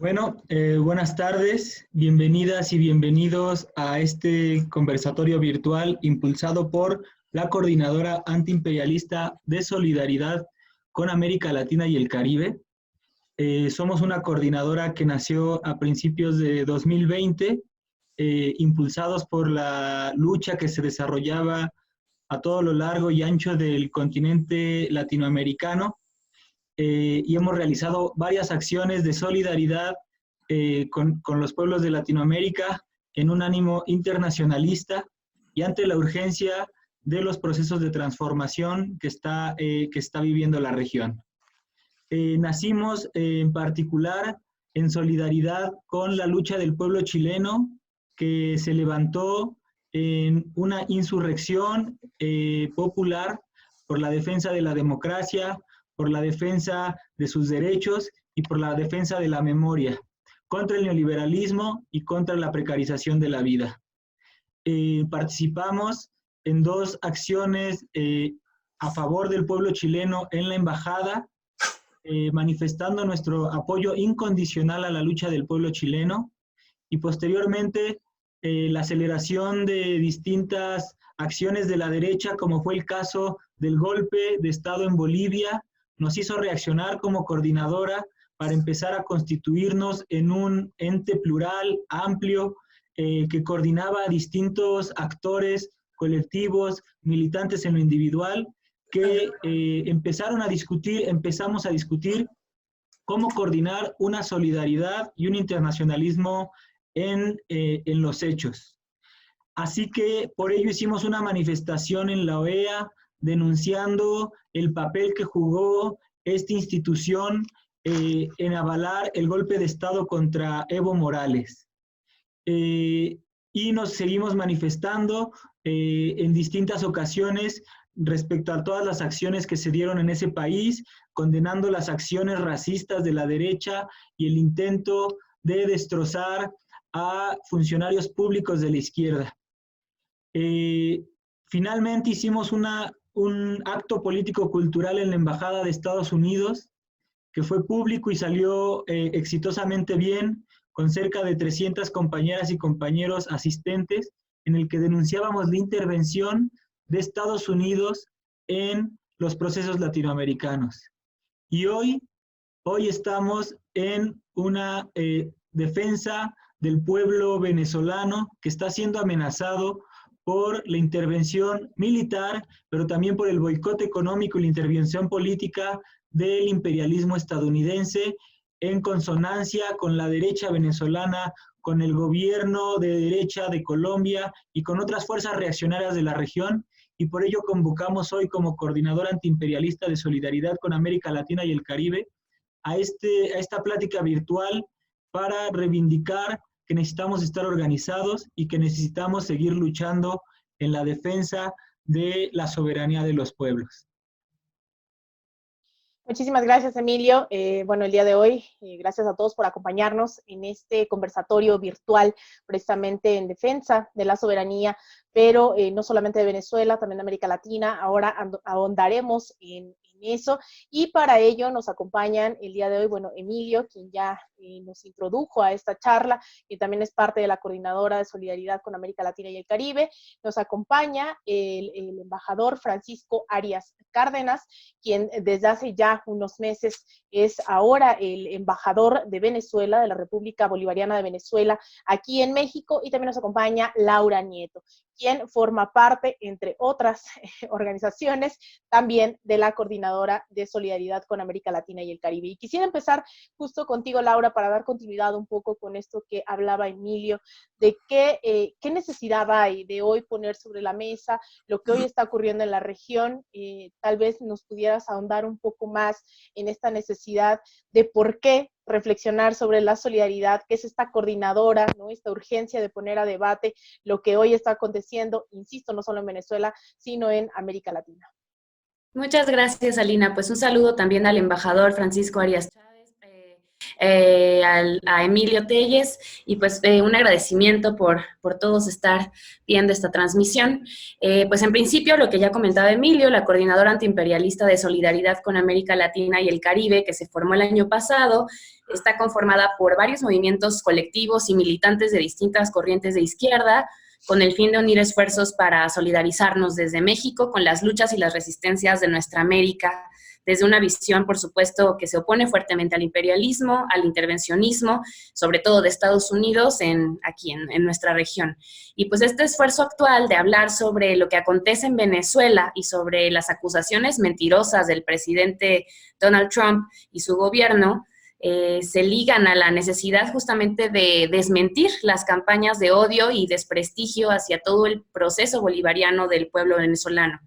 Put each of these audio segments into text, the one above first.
Buenas tardes, bienvenidas y bienvenidos a este conversatorio virtual impulsado por la Coordinadora Antiimperialista de Solidaridad con América Latina y el Caribe. Somos una coordinadora que nació a principios de 2020, impulsados por la lucha que se desarrollaba a todo lo largo y ancho del continente latinoamericano. Y hemos realizado varias acciones de solidaridad con los pueblos de Latinoamérica en un ánimo internacionalista y ante la urgencia de los procesos de transformación que está viviendo la región. Nacimos en particular en solidaridad con la lucha del pueblo chileno que se levantó en una insurrección popular por la defensa de la democracia, por la defensa de sus derechos y por la defensa de la memoria, contra el neoliberalismo y contra la precarización de la vida. Participamos en dos acciones a favor del pueblo chileno en la embajada, manifestando nuestro apoyo incondicional a la lucha del pueblo chileno, y posteriormente la aceleración de distintas acciones de la derecha, como fue el caso del golpe de Estado en Bolivia, nos hizo reaccionar como coordinadora para empezar a constituirnos en un ente plural, amplio, que coordinaba a distintos actores, colectivos, militantes en lo individual, que empezamos a discutir cómo coordinar una solidaridad y un internacionalismo en los hechos. Así que por ello hicimos una manifestación en la OEA denunciando el papel que jugó esta institución en avalar el golpe de Estado contra Evo Morales. Y nos seguimos manifestando en distintas ocasiones respecto a todas las acciones que se dieron en ese país, condenando las acciones racistas de la derecha y el intento de destrozar a funcionarios públicos de la izquierda. Finalmente hicimos un acto político-cultural en la Embajada de Estados Unidos, que fue público y salió exitosamente bien, con cerca de 300 compañeras y compañeros asistentes, en el que denunciábamos la intervención de Estados Unidos en los procesos latinoamericanos. Y hoy estamos en una defensa del pueblo venezolano que está siendo amenazado por la intervención militar, pero también por el boicot económico y la intervención política del imperialismo estadounidense, en consonancia con la derecha venezolana, con el gobierno de derecha de Colombia y con otras fuerzas reaccionarias de la región, y por ello convocamos hoy como coordinadora antiimperialista de solidaridad con América Latina y el Caribe a esta plática virtual para reivindicar que necesitamos estar organizados y que necesitamos seguir luchando en la defensa de la soberanía de los pueblos. Muchísimas gracias, Emilio. Bueno, el día de hoy, gracias a todos por acompañarnos en este conversatorio virtual, precisamente en defensa de la soberanía, pero no solamente de Venezuela, también de América Latina. Ahora ahondaremos en eso, y para ello nos acompañan el día de hoy, bueno, Emilio, quien ya nos introdujo a esta charla, y también es parte de la Coordinadora de Solidaridad con América Latina y el Caribe. Nos acompaña el embajador Francisco Arias Cárdenas, quien desde hace ya unos meses es ahora el embajador de Venezuela, de la República Bolivariana de Venezuela, aquí en México, y también nos acompaña Laura Nieto, quien forma parte, entre otras organizaciones, también de la Coordinadora de Solidaridad con América Latina y el Caribe. Y quisiera empezar justo contigo, Laura, para dar continuidad un poco con esto que hablaba Emilio, de qué necesidad hay de hoy poner sobre la mesa lo que hoy está ocurriendo en la región. Tal vez nos pudieras ahondar un poco más en esta necesidad de por qué reflexionar sobre la solidaridad, que es esta coordinadora, ¿no? Esta urgencia de poner a debate lo que hoy está aconteciendo, insisto, no solo en Venezuela, sino en América Latina. Muchas gracias, Alina. Pues un saludo también al embajador Francisco Arias Chávez. a Emilio Telles, y pues un agradecimiento por todos estar viendo esta transmisión. Pues en principio, lo que ya comentaba Emilio, la Coordinadora Antiimperialista de Solidaridad con América Latina y el Caribe, que se formó el año pasado, está conformada por varios movimientos colectivos y militantes de distintas corrientes de izquierda, con el fin de unir esfuerzos para solidarizarnos desde México con las luchas y las resistencias de nuestra América, desde una visión, por supuesto, que se opone fuertemente al imperialismo, al intervencionismo, sobre todo de Estados Unidos aquí en nuestra región. Y pues este esfuerzo actual de hablar sobre lo que acontece en Venezuela y sobre las acusaciones mentirosas del presidente Donald Trump y su gobierno, se ligan a la necesidad justamente de desmentir las campañas de odio y desprestigio hacia todo el proceso bolivariano del pueblo venezolano.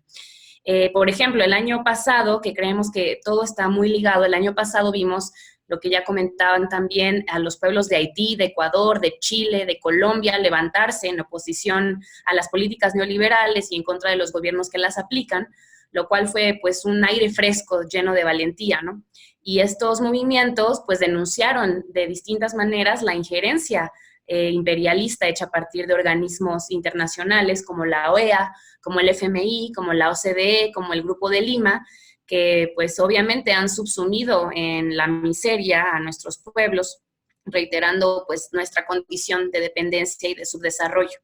Por ejemplo, el año pasado, que creemos que todo está muy ligado, el año pasado vimos lo que ya comentaban también a los pueblos de Haití, de Ecuador, de Chile, de Colombia, levantarse en oposición a las políticas neoliberales y en contra de los gobiernos que las aplican, lo cual fue pues un aire fresco lleno de valentía, ¿no? Y estos movimientos pues denunciaron de distintas maneras la injerencia imperialista hecha a partir de organismos internacionales como la OEA, como el FMI, como la OCDE, como el Grupo de Lima, que pues obviamente han subsumido en la miseria a nuestros pueblos, reiterando pues nuestra condición de dependencia y de subdesarrollo.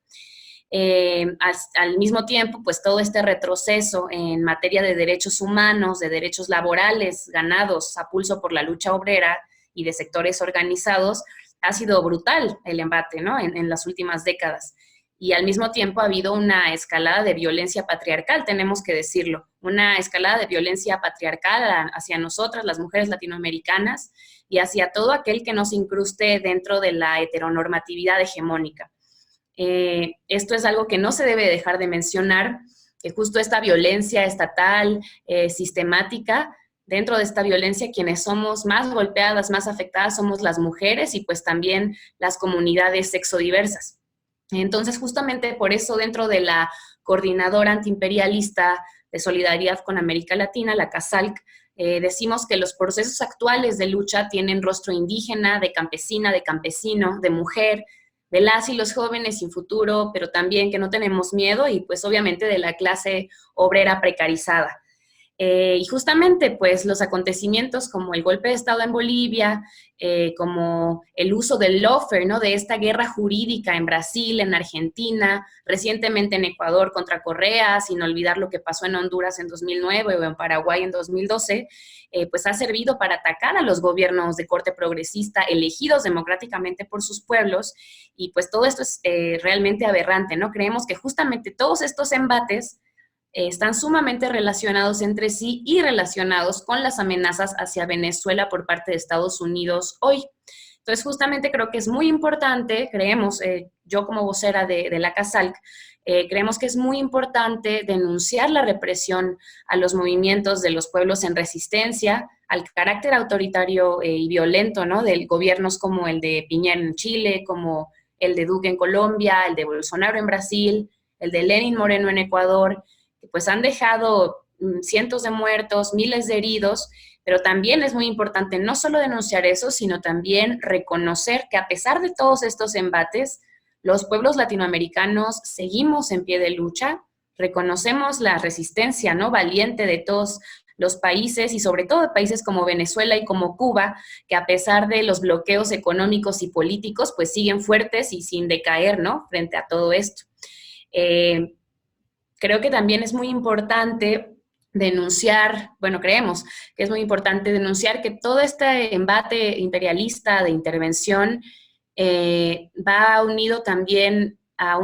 Al mismo tiempo, pues todo este retroceso en materia de derechos humanos, de derechos laborales ganados a pulso por la lucha obrera y de sectores organizados, ha sido brutal el embate, ¿no? En las últimas décadas. Y al mismo tiempo ha habido una escalada de violencia patriarcal, tenemos que decirlo, una escalada de violencia patriarcal hacia nosotras, las mujeres latinoamericanas, y hacia todo aquel que nos incruste dentro de la heteronormatividad hegemónica. Esto es algo que no se debe dejar de mencionar, que justo esta violencia estatal, sistemática, dentro de esta violencia quienes somos más golpeadas, más afectadas somos las mujeres y pues también las comunidades sexodiversas. Entonces, justamente por eso dentro de la Coordinadora Antiimperialista de Solidaridad con América Latina, la CASALC, decimos que los procesos actuales de lucha tienen rostro indígena, de campesina, de campesino, de mujer, de las y los jóvenes sin futuro, pero también que no tenemos miedo y pues obviamente de la clase obrera precarizada. Y justamente, pues, los acontecimientos como el golpe de Estado en Bolivia, como el uso del lawfare, ¿no?, de esta guerra jurídica en Brasil, en Argentina, recientemente en Ecuador contra Correa, sin olvidar lo que pasó en Honduras en 2009 o en Paraguay en 2012, pues ha servido para atacar a los gobiernos de corte progresista elegidos democráticamente por sus pueblos, y pues todo esto es realmente aberrante, ¿no? Creemos que justamente todos estos embates están sumamente relacionados entre sí y relacionados con las amenazas hacia Venezuela por parte de Estados Unidos hoy. Entonces, justamente creo que es muy importante, creemos, yo como vocera de la CASALC, creemos que es muy importante denunciar la represión a los movimientos de los pueblos en resistencia, al carácter autoritario y violento, ¿no?, de gobiernos como el de Piñera en Chile, como el de Duque en Colombia, el de Bolsonaro en Brasil, el de Lenín Moreno en Ecuador, que pues han dejado cientos de muertos, miles de heridos, pero también es muy importante no solo denunciar eso, sino también reconocer que a pesar de todos estos embates, los pueblos latinoamericanos seguimos en pie de lucha, reconocemos la resistencia, ¿no?, valiente de todos los países y sobre todo de países como Venezuela y como Cuba, que a pesar de los bloqueos económicos y políticos, pues siguen fuertes y sin decaer, ¿no?, frente a todo esto. Creo que también es muy importante denunciar, bueno, creemos que es muy importante denunciar que todo este embate imperialista de intervención va unido también a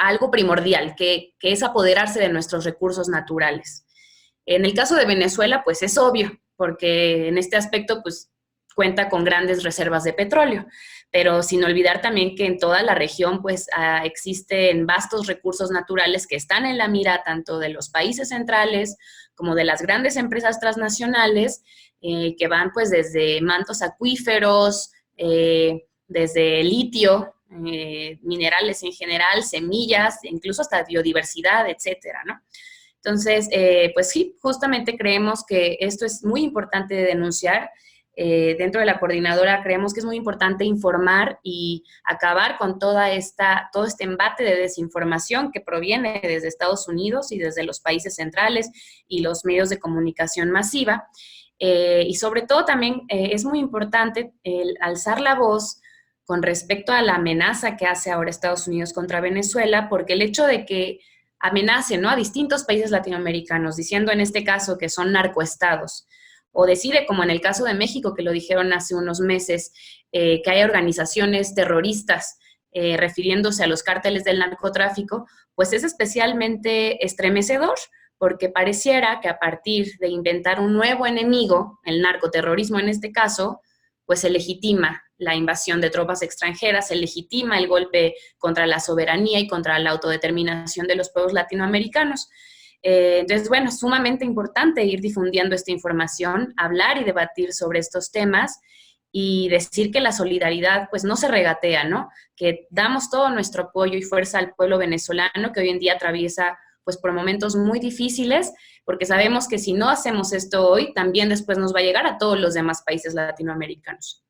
algo primordial, que es apoderarse de nuestros recursos naturales. En el caso de Venezuela, pues es obvio, porque en este aspecto, pues cuenta con grandes reservas de petróleo, pero sin olvidar también que en toda la región pues existen vastos recursos naturales que están en la mira tanto de los países centrales como de las grandes empresas transnacionales, que van pues desde mantos acuíferos, desde litio, minerales en general, semillas, incluso hasta biodiversidad, etcétera, ¿no? Entonces, pues sí, justamente creemos que esto es muy importante de denunciar. dentro de la coordinadora creemos que es muy importante informar y acabar con todo este embate de desinformación que proviene desde Estados Unidos y desde los países centrales y los medios de comunicación masiva. Y sobre todo también es muy importante el alzar la voz con respecto a la amenaza que hace ahora Estados Unidos contra Venezuela, porque el hecho de que amenace, ¿no?, a distintos países latinoamericanos, diciendo en este caso que son narcoestados, o decide, como en el caso de México, que lo dijeron hace unos meses, que hay organizaciones terroristas refiriéndose a los cárteles del narcotráfico, pues es especialmente estremecedor, porque pareciera que a partir de inventar un nuevo enemigo, el narcoterrorismo en este caso, pues se legitima la invasión de tropas extranjeras, se legitima el golpe contra la soberanía y contra la autodeterminación de los pueblos latinoamericanos. Entonces, bueno, es sumamente importante ir difundiendo esta información, hablar y debatir sobre estos temas y decir que la solidaridad pues no se regatea, ¿no? Que damos todo nuestro apoyo y fuerza al pueblo venezolano que hoy en día atraviesa pues por momentos muy difíciles, porque sabemos que si no hacemos esto hoy, también después nos va a llegar a todos los demás países latinoamericanos.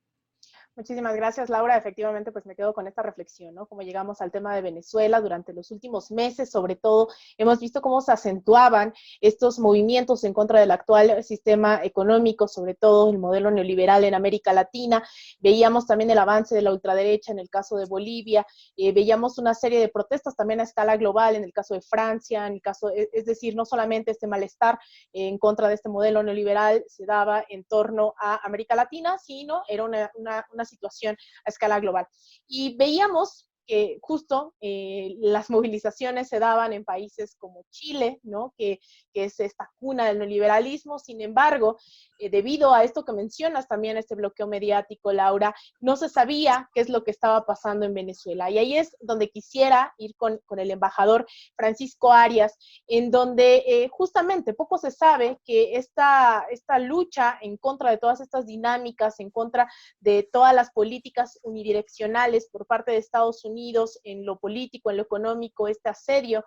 Muchísimas gracias, Laura. Efectivamente, pues me quedo con esta reflexión, ¿no? Como llegamos al tema de Venezuela durante los últimos meses, sobre todo, hemos visto cómo se acentuaban estos movimientos en contra del actual sistema económico, sobre todo el modelo neoliberal en América Latina. Veíamos también el avance de la ultraderecha en el caso de Bolivia, veíamos una serie de protestas también a escala global en el caso de Francia, en el caso, es decir, no solamente este malestar en contra de este modelo neoliberal se daba en torno a América Latina, sino era una situación a escala global. Y veíamos que justo las movilizaciones se daban en países como Chile, ¿no? que es esta cuna del neoliberalismo. Sin embargo, debido a esto que mencionas también, este bloqueo mediático, Laura, no se sabía qué es lo que estaba pasando en Venezuela. Y ahí es donde quisiera ir con el embajador Francisco Arias, en donde justamente poco se sabe que esta lucha en contra de todas estas dinámicas, en contra de todas las políticas unidireccionales por parte de Estados Unidos en lo político, en lo económico, este asedio,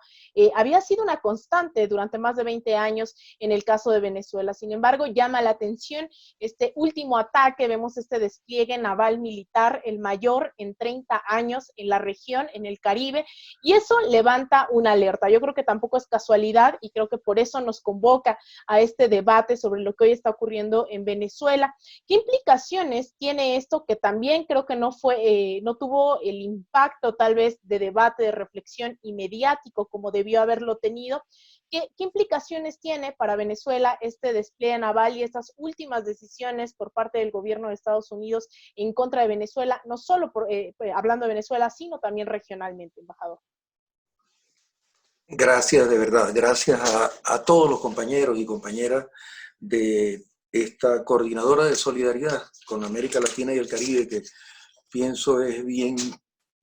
había sido una constante durante más de 20 años en el caso de Venezuela. Sin embargo, llama la atención este último ataque, vemos este despliegue naval militar, el mayor en 30 años en la región, en el Caribe, y eso levanta una alerta. Yo creo que tampoco es casualidad y creo que por eso nos convoca a este debate sobre lo que hoy está ocurriendo en Venezuela. ¿Qué implicaciones tiene esto que también creo que no tuvo el impacto tal vez de debate, de reflexión y mediático como debió haberlo tenido? ¿Qué implicaciones tiene para Venezuela este despliegue naval y estas últimas decisiones por parte del gobierno de Estados Unidos en contra de Venezuela, no solo hablando de Venezuela, sino también regionalmente, embajador? Gracias, de verdad. Gracias a todos los compañeros y compañeras de esta coordinadora de solidaridad con América Latina y el Caribe, que pienso es bien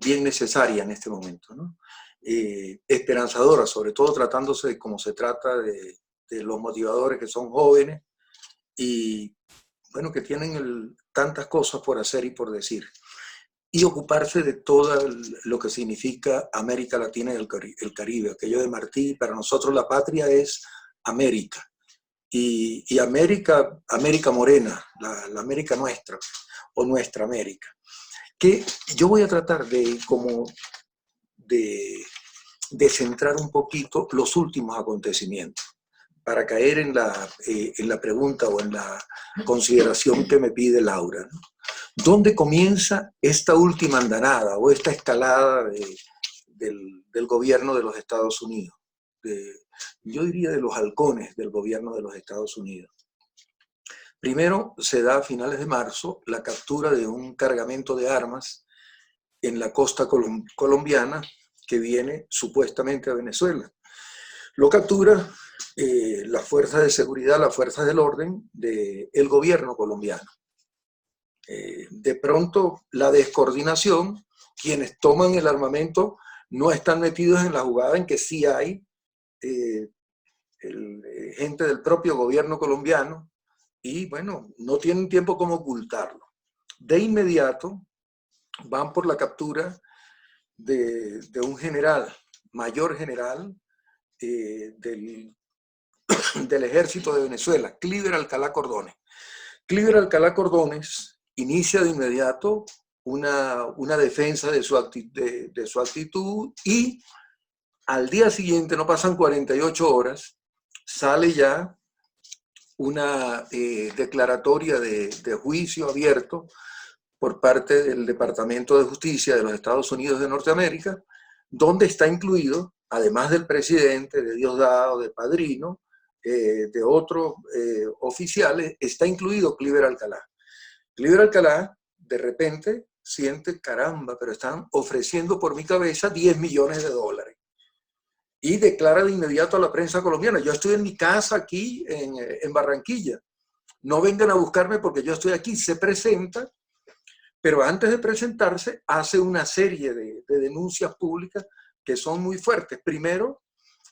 necesaria en este momento, ¿no? Esperanzadora, sobre todo tratándose de cómo se trata de los motivadores que son jóvenes y, bueno, que tienen tantas cosas por hacer y por decir. Y ocuparse de todo lo que significa América Latina y el Caribe. Aquello de Martí, para nosotros la patria es América. Y América morena, la América nuestra, o nuestra América. Que yo voy a tratar de centrar un poquito los últimos acontecimientos, para caer en la pregunta o en la consideración que me pide Laura, ¿no? ¿Dónde comienza esta última andanada o esta escalada del gobierno de los Estados Unidos? Yo diría de los halcones del gobierno de los Estados Unidos. Primero se da a finales de marzo la captura de un cargamento de armas en la costa colombiana que viene supuestamente a Venezuela. Lo captura las fuerzas de seguridad, las fuerzas del orden del gobierno colombiano. De pronto la descoordinación, quienes toman el armamento no están metidos en la jugada en que sí hay gente del propio gobierno colombiano y bueno, no tienen tiempo como ocultarlo. De inmediato van por la captura de un general, mayor general del ejército de Venezuela, Cliver Alcalá Cordones, Cliver Alcalá Cordones inicia de inmediato una defensa de su actitud y al día siguiente, no pasan 48 horas, sale ya una declaratoria de juicio abierto por parte del Departamento de Justicia de los Estados Unidos de Norteamérica, donde está incluido, además del presidente, de Diosdado, de Padrino, de otros oficiales, está incluido Cliver Alcalá. Cliver Alcalá, de repente, siente, caramba, pero están ofreciendo por mi cabeza $10 millones. Y declara de inmediato a la prensa colombiana, yo estoy en mi casa aquí en Barranquilla, no vengan a buscarme porque yo estoy aquí. Se presenta, pero antes de presentarse hace una serie de denuncias públicas que son muy fuertes. Primero,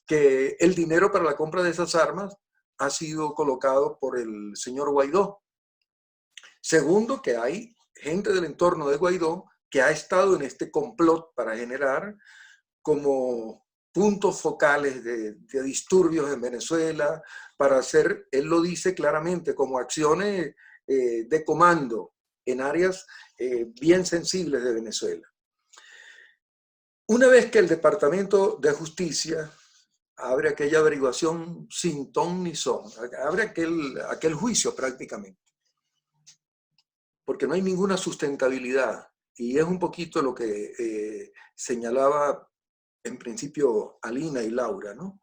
que el dinero para la compra de esas armas ha sido colocado por el señor Guaidó. Segundo, que hay gente del entorno de Guaidó que ha estado en este complot para generar como puntos focales de disturbios en Venezuela, para hacer, él lo dice claramente, como acciones de comando en áreas bien sensibles de Venezuela. Una vez que el Departamento de Justicia abre aquella averiguación sin ton ni son, abre aquel juicio prácticamente, porque no hay ninguna sustentabilidad, y es un poquito lo que señalaba en principio Alina y Laura, ¿no?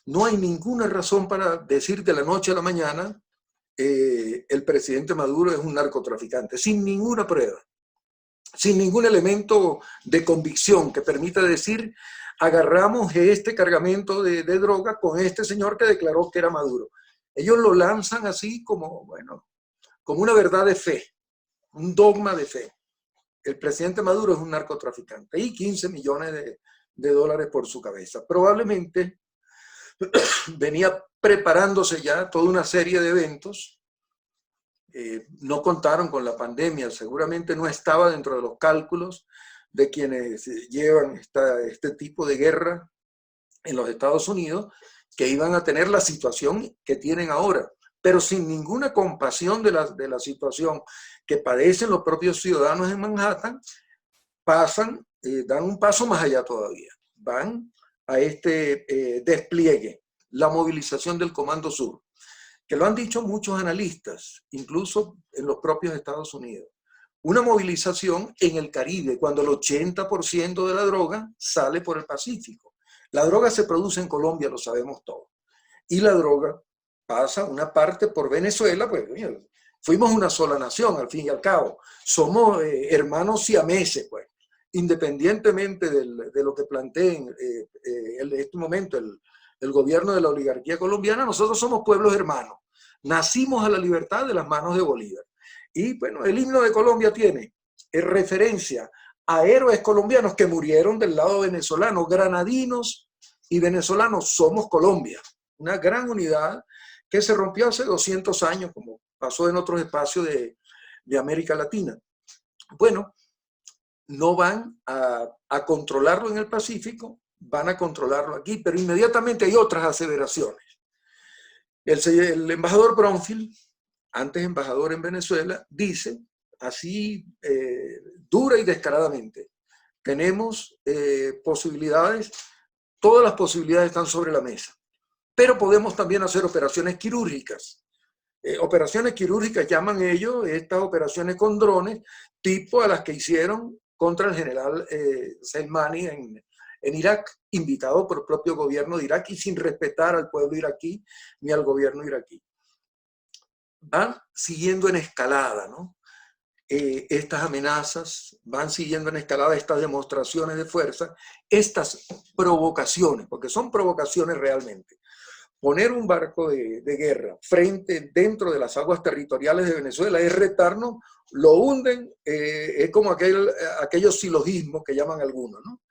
No hay ninguna razón para decir de la noche a la mañana el presidente Maduro es un narcotraficante, sin ninguna prueba, sin ningún elemento de convicción que permita decir agarramos este cargamento de droga con este señor que declaró que era Maduro. Ellos lo lanzan así como, bueno, como una verdad de fe, un dogma de fe. El presidente Maduro es un narcotraficante y $15 millones de dólares por su cabeza. Probablemente venía preparándose ya toda una serie de eventos. No contaron con la pandemia, seguramente no estaba dentro de los cálculos de quienes llevan este tipo de guerra en los Estados Unidos, que iban a tener la situación que tienen ahora, pero sin ninguna compasión de la situación que padecen los propios ciudadanos en Manhattan. Pasan, dan un paso más allá todavía, van a este despliegue, la movilización del Comando Sur, que lo han dicho muchos analistas, incluso en los propios Estados Unidos. Una movilización en el Caribe, cuando el 80% de la droga sale por el Pacífico. La droga se produce en Colombia, lo sabemos todos. Y la droga pasa una parte por Venezuela, pues fuimos una sola nación, al fin y al cabo. Somos hermanos siameses, pues. Independientemente de lo que planteen en este momento el gobierno de la oligarquía colombiana, nosotros somos pueblos hermanos. Nacimos a la libertad de las manos de Bolívar. Y bueno, el himno de Colombia tiene referencia a héroes colombianos que murieron del lado venezolano, granadinos y venezolanos. Somos Colombia, una gran unidad que se rompió hace 200 años, como pasó en otros espacios de América Latina. Bueno, no van a controlarlo en el Pacífico, van a controlarlo aquí, pero inmediatamente hay otras aseveraciones. El embajador Bromfield, antes embajador en Venezuela, dice así dura y descaradamente, tenemos posibilidades, todas las posibilidades están sobre la mesa, pero podemos también hacer operaciones quirúrgicas. Operaciones quirúrgicas llaman ellos estas operaciones con drones, tipo a las que hicieron contra el general Selmani en Irak, invitado por el propio gobierno de Irak y sin respetar al pueblo iraquí ni al gobierno iraquí. Van siguiendo en escalada, ¿no? Estas amenazas, van siguiendo en escalada estas demostraciones de fuerza, estas provocaciones, porque son provocaciones realmente. Poner un barco de guerra dentro de las aguas territoriales de Venezuela es retarnos, lo hunden, es como aquellos silogismos que llaman algunos, ¿no?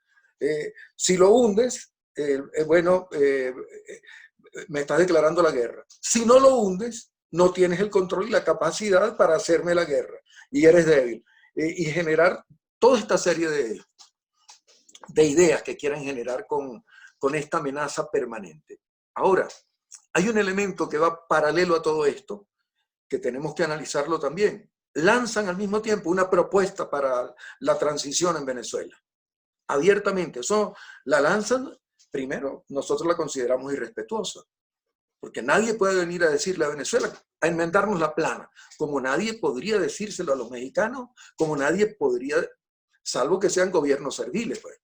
Si lo hundes, bueno, me estás declarando la guerra. Si no lo hundes, no tienes el control y la capacidad para hacerme la guerra y eres débil. Y generar toda esta serie de ideas que quieran generar con esta amenaza permanente. Ahora, hay un elemento que va paralelo a todo esto, que tenemos que analizarlo también. Lanzan al mismo tiempo una propuesta para la transición en Venezuela. Abiertamente, eso la lanzan, primero, nosotros la consideramos irrespetuosa, porque nadie puede venir a decirle a Venezuela, a inventarnos la plana, como nadie podría decírselo a los mexicanos, como nadie podría, salvo que sean gobiernos serviles, pues.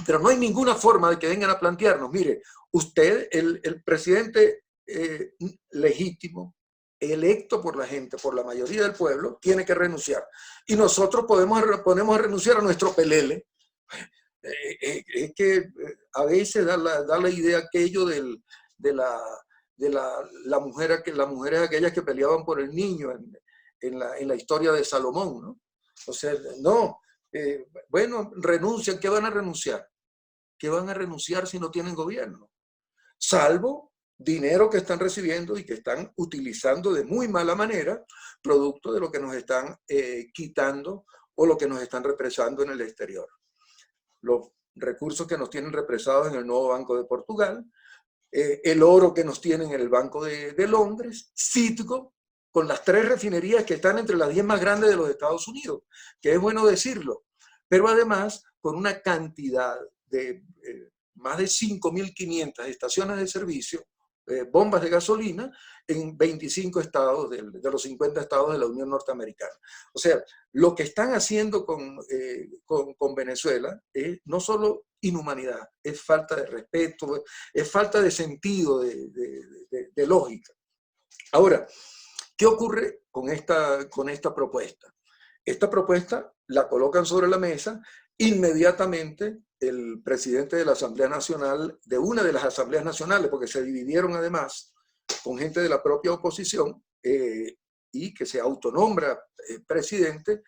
Pero no hay ninguna forma de que vengan a plantearnos, mire, usted, el presidente legítimo, electo por la gente, por la mayoría del pueblo, tiene que renunciar. Y nosotros podemos renunciar a nuestro pelele. Es que a veces da la idea aquello de la mujer, que las mujeres aquellas que peleaban por el niño en la historia de Salomón, ¿no? O sea, no, bueno, renuncian. ¿Qué van a renunciar? ¿Qué van a renunciar si no tienen gobierno? Salvo dinero que están recibiendo y que están utilizando de muy mala manera, producto de lo que nos están quitando o lo que nos están represando en el exterior. Los recursos que nos tienen represados en el nuevo Banco de Portugal, el oro que nos tienen en el Banco de Londres, Citgo, con las 3 refinerías que están entre las 10 más grandes de los Estados Unidos, que es bueno decirlo, pero además con una cantidad de más de 5.500 estaciones de servicio, bombas de gasolina en 25 estados de los 50 estados de la Unión Norteamericana. O sea, lo que están haciendo con Venezuela es no solo inhumanidad, es falta de respeto, es falta de sentido, de lógica. Ahora, ¿qué ocurre con esta propuesta? Esta propuesta la colocan sobre la mesa. Inmediatamente el presidente de la Asamblea Nacional, de una de las asambleas nacionales, porque se dividieron además con gente de la propia oposición, y que se autonombra presidente,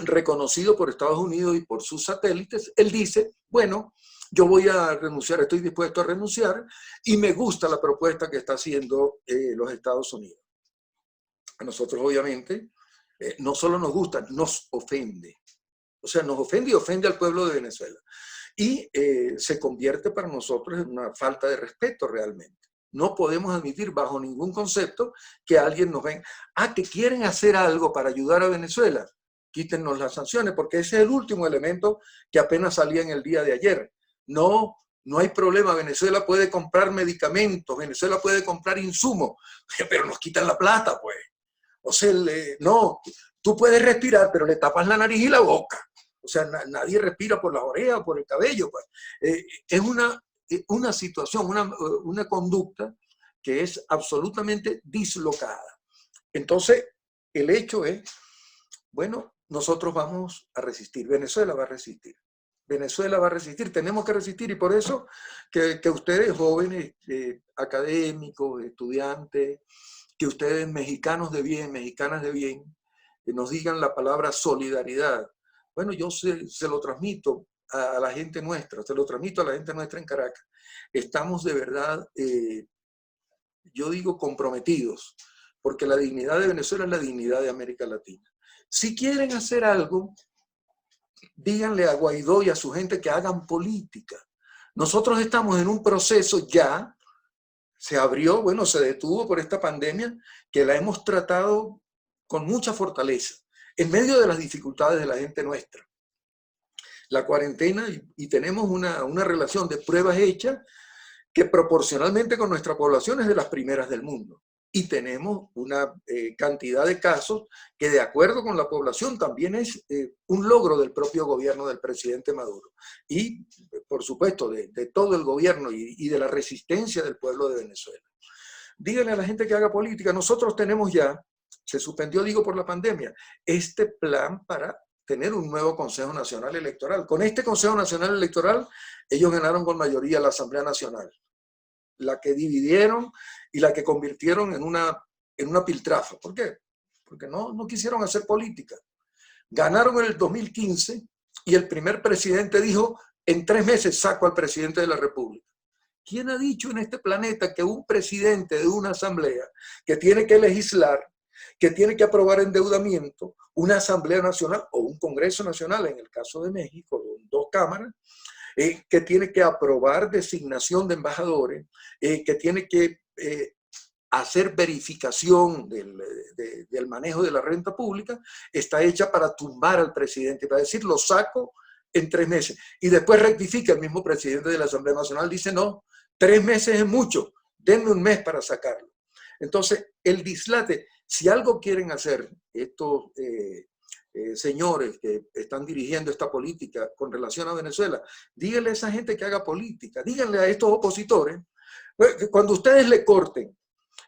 reconocido por Estados Unidos y por sus satélites, él dice, bueno, yo voy a renunciar, estoy dispuesto a renunciar, y me gusta la propuesta que está haciendo los Estados Unidos. A nosotros, obviamente, no solo nos gusta, nos ofende. O sea, nos ofende y ofende al pueblo de Venezuela. Y se convierte para nosotros en una falta de respeto realmente. No podemos admitir bajo ningún concepto que alguien nos venga, que quieren hacer algo para ayudar a Venezuela, quítennos las sanciones, porque ese es el último elemento que apenas salía en el día de ayer. No hay problema, Venezuela puede comprar medicamentos, Venezuela puede comprar insumos, pero nos quitan la plata, pues. O sea, no, tú puedes respirar, pero le tapas la nariz y la boca. O sea, nadie respira por las orejas o por el cabello. Pues. Es una situación, una conducta que es absolutamente dislocada. Entonces, el hecho es, bueno, nosotros vamos a resistir, Venezuela va a resistir. Venezuela va a resistir, tenemos que resistir, y por eso que ustedes jóvenes, académicos, estudiantes, que ustedes mexicanos de bien, mexicanas de bien, que nos digan la palabra solidaridad. Bueno, yo se lo transmito a la gente nuestra, se lo transmito a la gente nuestra en Caracas. Estamos de verdad, yo digo, comprometidos, porque la dignidad de Venezuela es la dignidad de América Latina. Si quieren hacer algo, díganle a Guaidó y a su gente que hagan política. Nosotros estamos en un proceso ya, se abrió, bueno, se detuvo por esta pandemia, que la hemos tratado con mucha fortaleza, en medio de las dificultades de la gente nuestra. La cuarentena, y tenemos una relación de pruebas hechas que proporcionalmente con nuestra población es de las primeras del mundo. Y tenemos una cantidad de casos que, de acuerdo con la población, también es un logro del propio gobierno del presidente Maduro. Y, por supuesto, de todo el gobierno y de la resistencia del pueblo de Venezuela. Díganle a la gente que haga política. Nosotros tenemos ya, se suspendió, digo, por la pandemia, este plan para tener un nuevo Consejo Nacional Electoral. Con este Consejo Nacional Electoral, ellos ganaron con mayoría la Asamblea Nacional. La que dividieron y la que convirtieron en una piltrafa. ¿Por qué? Porque no quisieron hacer política. Ganaron en el 2015 y el primer presidente dijo, en 3 meses saco al presidente de la República. ¿Quién ha dicho en este planeta que un presidente de una asamblea que tiene que legislar, que tiene que aprobar endeudamiento, una asamblea nacional o un congreso nacional, en el caso de México, con 2 cámaras, que tiene que aprobar designación de embajadores, que tiene que hacer verificación del manejo de la renta pública, está hecha para tumbar al presidente, para decir, lo saco en 3 meses. Y después rectifica el mismo presidente de la Asamblea Nacional, dice, no, 3 meses es mucho, denme un mes para sacarlo. Entonces, el dislate, si algo quieren hacer estos señores que están dirigiendo esta política con relación a Venezuela, díganle a esa gente que haga política, díganle a estos opositores, cuando ustedes le corten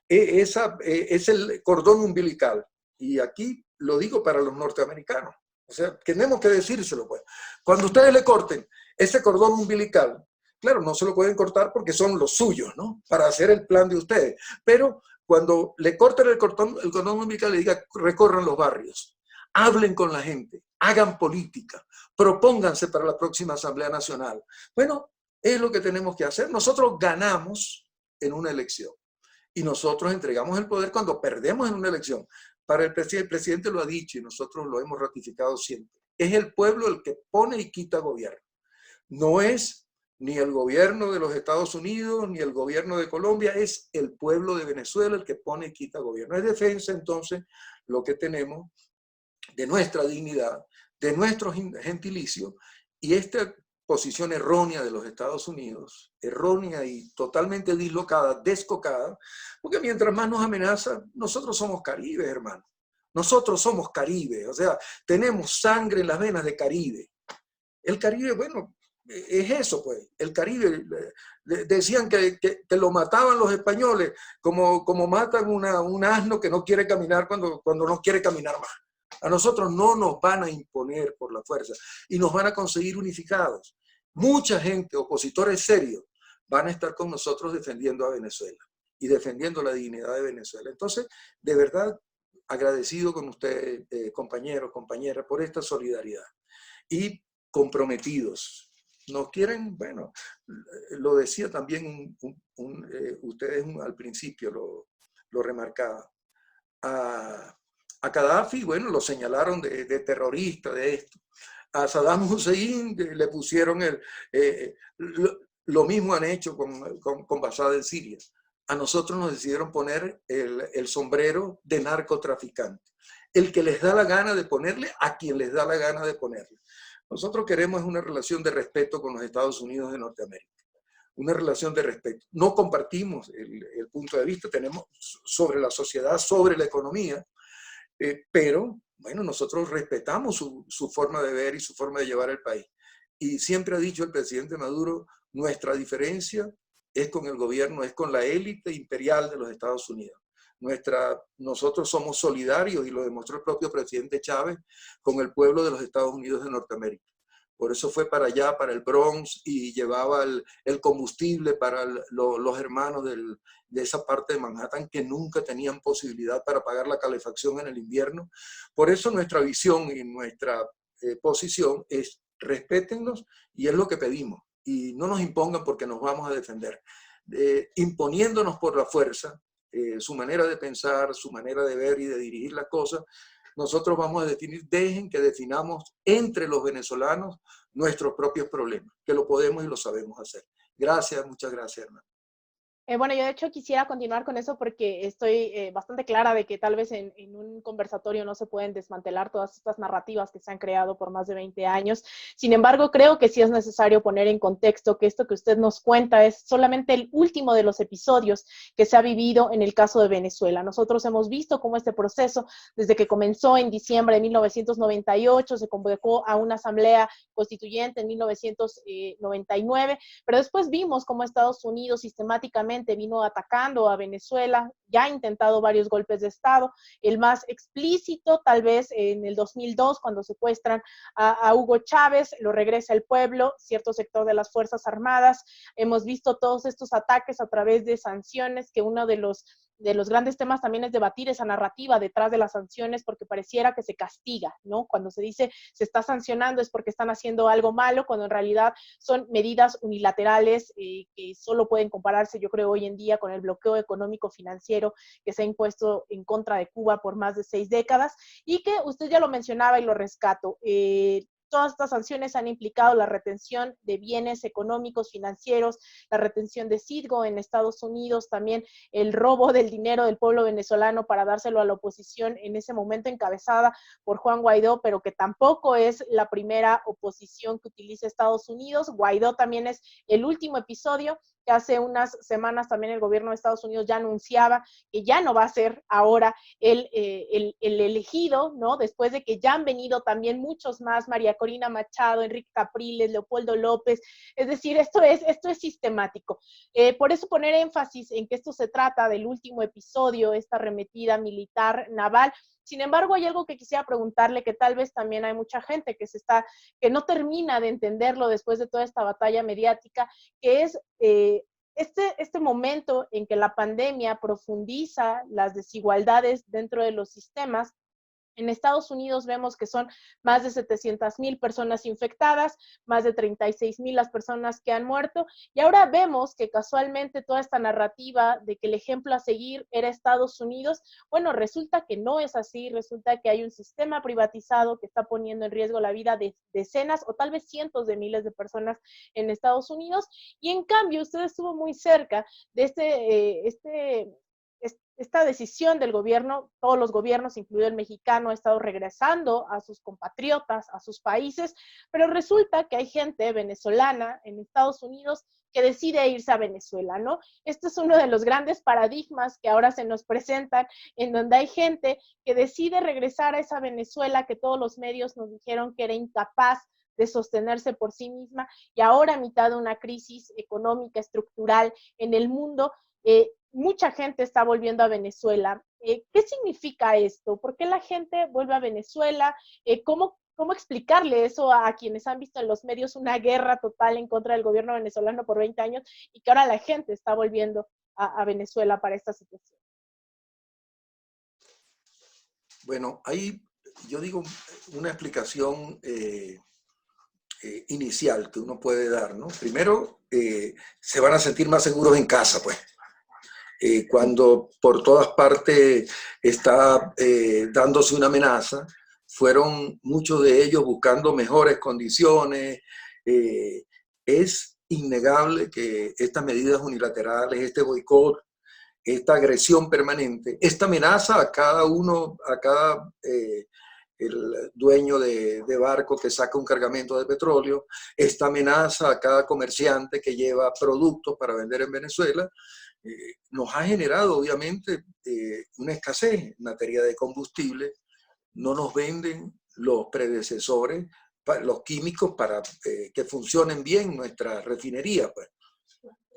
es el cordón umbilical, y aquí lo digo para los norteamericanos, o sea, tenemos que decírselo, pues. Cuando ustedes le corten ese cordón umbilical, claro, no se lo pueden cortar porque son los suyos, ¿no? Para hacer el plan de ustedes, pero cuando le corten el cordón umbilical, le diga, recorran los barrios, hablen con la gente, hagan política, propónganse para la próxima Asamblea Nacional. Bueno, es lo que tenemos que hacer. Nosotros ganamos en una elección y nosotros entregamos el poder cuando perdemos en una elección. Para el presidente lo ha dicho y nosotros lo hemos ratificado siempre. Es el pueblo el que pone y quita gobierno. No es ni el gobierno de los Estados Unidos, ni el gobierno de Colombia, es el pueblo de Venezuela el que pone y quita gobierno. Es defensa entonces lo que tenemos de nuestra dignidad, de nuestro gentilicio, y esta posición errónea de los Estados Unidos, errónea y totalmente dislocada, descocada, porque mientras más nos amenaza, nosotros somos Caribe, hermano. Nosotros somos Caribe, o sea, tenemos sangre en las venas de Caribe. El Caribe, bueno, es eso, pues. El Caribe, decían que lo mataban los españoles, como matan un asno que no quiere caminar cuando no quiere caminar más. A nosotros no nos van a imponer por la fuerza y nos van a conseguir unificados. Mucha gente, opositores serios, van a estar con nosotros defendiendo a Venezuela y defendiendo la dignidad de Venezuela. Entonces, de verdad, agradecido con ustedes, compañeros, compañeras, por esta solidaridad y comprometidos. Nos quieren, bueno, lo decía también ustedes al principio, lo remarcaba. A Gaddafi, bueno, lo señalaron de terrorista, de esto. A Saddam Hussein le pusieron lo mismo han hecho con Bashar en Siria. A nosotros nos decidieron poner el sombrero de narcotraficante. El que les da la gana de ponerle a quien les da la gana de ponerle. Nosotros queremos una relación de respeto con los Estados Unidos de Norteamérica. Una relación de respeto. No compartimos el punto de vista, tenemos sobre la sociedad, sobre la economía, pero, bueno, nosotros respetamos su forma de ver y su forma de llevar el país. Y siempre ha dicho el presidente Maduro, nuestra diferencia es con el gobierno, es con la élite imperial de los Estados Unidos. Nosotros somos solidarios, y lo demostró el propio presidente Chávez, con el pueblo de los Estados Unidos de Norteamérica. Por eso fue para allá, para el Bronx, y llevaba el combustible para los hermanos de esa parte de Manhattan que nunca tenían posibilidad para pagar la calefacción en el invierno. Por eso nuestra visión y nuestra posición es respétennos, y es lo que pedimos. Y no nos impongan porque nos vamos a defender. Imponiéndonos por la fuerza, su manera de pensar, su manera de ver y de dirigir las cosas, nosotros vamos a definir, dejen que definamos entre los venezolanos nuestros propios problemas, que lo podemos y lo sabemos hacer. Gracias, muchas gracias, hermano. Bueno, yo de hecho quisiera continuar con eso porque estoy bastante clara de que tal vez en un conversatorio no se pueden desmantelar todas estas narrativas que se han creado por más de 20 años. Sin embargo, creo que sí es necesario poner en contexto que esto que usted nos cuenta es solamente el último de los episodios que se ha vivido en el caso de Venezuela. Nosotros hemos visto cómo este proceso, desde que comenzó en diciembre de 1998, se convocó a una asamblea constituyente en 1999, pero después vimos cómo Estados Unidos sistemáticamente vino atacando a Venezuela, ya ha intentado varios golpes de Estado, el más explícito tal vez en el 2002 cuando secuestran a Hugo Chávez, lo regresa el pueblo, cierto sector de las Fuerzas Armadas. Hemos visto todos estos ataques a través de sanciones, que uno de los grandes temas también es debatir esa narrativa detrás de las sanciones, porque pareciera que se castiga, ¿no? Cuando se dice se está sancionando es porque están haciendo algo malo, cuando en realidad son medidas unilaterales que solo pueden compararse, yo creo, hoy en día con el bloqueo económico financiero que se ha impuesto en contra de Cuba por más de 6 décadas, y que usted ya lo mencionaba y lo rescato. todas estas sanciones han implicado la retención de bienes económicos, financieros, la retención de Citgo en Estados Unidos, también el robo del dinero del pueblo venezolano para dárselo a la oposición en ese momento encabezada por Juan Guaidó, pero que tampoco es la primera oposición que utiliza Estados Unidos. Guaidó también es el último episodio, que hace unas semanas también el gobierno de Estados Unidos ya anunciaba que ya no va a ser ahora el elegido, ¿no? Después de que ya han venido también muchos más, María Corina Machado, Enrique Capriles, Leopoldo López, es decir, esto es sistemático. Por eso poner énfasis en que esto se trata del último episodio, esta arremetida militar naval. Sin embargo, hay algo que quisiera preguntarle, que tal vez también hay mucha gente que no termina de entenderlo después de toda esta batalla mediática, que es este momento en que la pandemia profundiza las desigualdades dentro de los sistemas. En Estados Unidos vemos que son más de 700,000 personas infectadas, más de 36,000 las personas que han muerto, y ahora vemos que casualmente toda esta narrativa de que el ejemplo a seguir era Estados Unidos, bueno, resulta que no es así, resulta que hay un sistema privatizado que está poniendo en riesgo la vida de decenas o tal vez cientos de miles de personas en Estados Unidos, y en cambio usted estuvo muy cerca de esta decisión del gobierno. Todos los gobiernos, incluido el mexicano, ha estado regresando a sus compatriotas, a sus países, pero resulta que hay gente venezolana en Estados Unidos que decide irse a Venezuela, ¿no? Este es uno de los grandes paradigmas que ahora se nos presentan, en donde hay gente que decide regresar a esa Venezuela que todos los medios nos dijeron que era incapaz de sostenerse por sí misma, y ahora a mitad de una crisis económica estructural en el mundo, mucha gente está volviendo a Venezuela. ¿Qué significa esto? ¿Por qué la gente vuelve a Venezuela? ¿Cómo explicarle eso a quienes han visto en los medios una guerra total en contra del gobierno venezolano por 20 años y que ahora la gente está volviendo a Venezuela para esta situación? Bueno, ahí yo digo una explicación inicial que uno puede dar, ¿no? Primero, se van a sentir más seguros en casa, pues. Cuando por todas partes está dándose una amenaza, fueron muchos de ellos buscando mejores condiciones. Es innegable que estas medidas unilaterales, este boicot, esta agresión permanente, esta amenaza a cada el dueño de barco que saca un cargamento de petróleo, esta amenaza a cada comerciante que lleva productos para vender en Venezuela, nos ha generado obviamente una escasez en materia de combustible. No nos venden los predecesores, los químicos para que funcionen bien nuestra refinería, pues.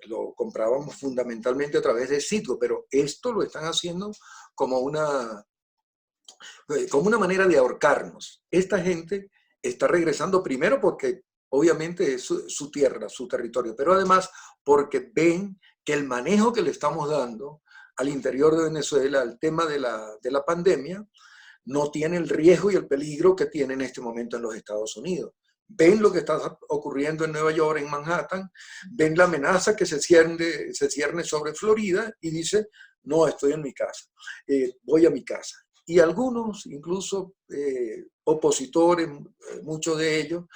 Lo comprábamos fundamentalmente a través de Citgo, pero esto lo están haciendo como una manera de ahorcarnos. Esta gente está regresando primero porque obviamente es su tierra, su territorio, pero además porque ven que el manejo que le estamos dando al interior de Venezuela, al tema de la pandemia, no tiene el riesgo y el peligro que tiene en este momento en los Estados Unidos. Ven lo que está ocurriendo en Nueva York, en Manhattan, ven la amenaza que se cierne sobre Florida y dice, no, estoy en mi casa, voy a mi casa. Y algunos, incluso opositores, muchos de ellos,